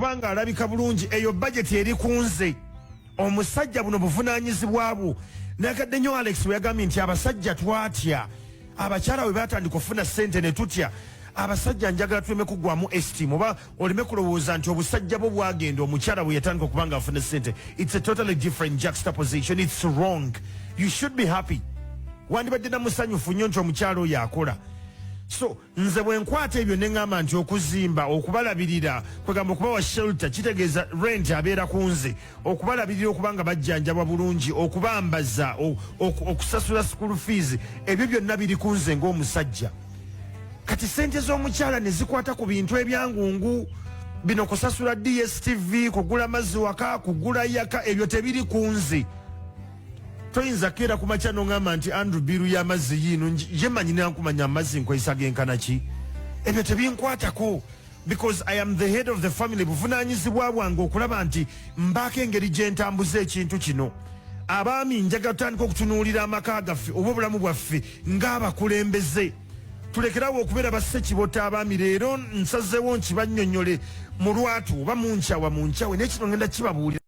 kubanga alabika bulungi eyo budget eri kunze omusajja buno buvunaanyizibwa bwo nakadde nnyo Alex we yagambye nti abasajja twatya abakyala we batandika okufuna ssente ne tutya abasajja njagala tuleme kugwamu esteem oba oleme kulowooza nti obusajja bwo bwagenda omukyala bwe yatandika okubanga afuna ssente. It's a totally different juxtaposition. It's wrong. You should be happy. Wandibadde namusanyufu nnyo nti omukyala oyo akola. So nze bwe nkwata ebyo ne ŋŋamba nti okuzimba okubalabirira kwegamba okubawa shelter kitegeeza rent abeera ku nze okubalabirira okubanga bajjanjabwa bulungi okubambaza okusasula school fees ebyo byonna biri ku nze ng'omusajja. Kati sente z'omukyala ne zikwata ku bintu ebyangungu bino kusasula DSTV kugula mazzi waka kugula yaka ebyo tebiri ku nze. Toyinza kera ku makya n'oŋŋamba nti Andrew biru y'amazzi yiino ye manyina nkumanya amazzi nkozesa genkana ki ebyo tebinkwatako because I am the head of the family. Buvunaanyizibwa bwange okulaba nti mbaako engeri gye ntambuza ekintu kino. Abaami njagala tutandika okutunuulira amaka gaffe oba obulamu bwaffe ng'abakulembeze. Tulekerawo okubeera bassekibota abaami. Leero nsazeewo nkibannyonnyole mu lwatu oba munkyawa n'ekino ngenda kibabuulira.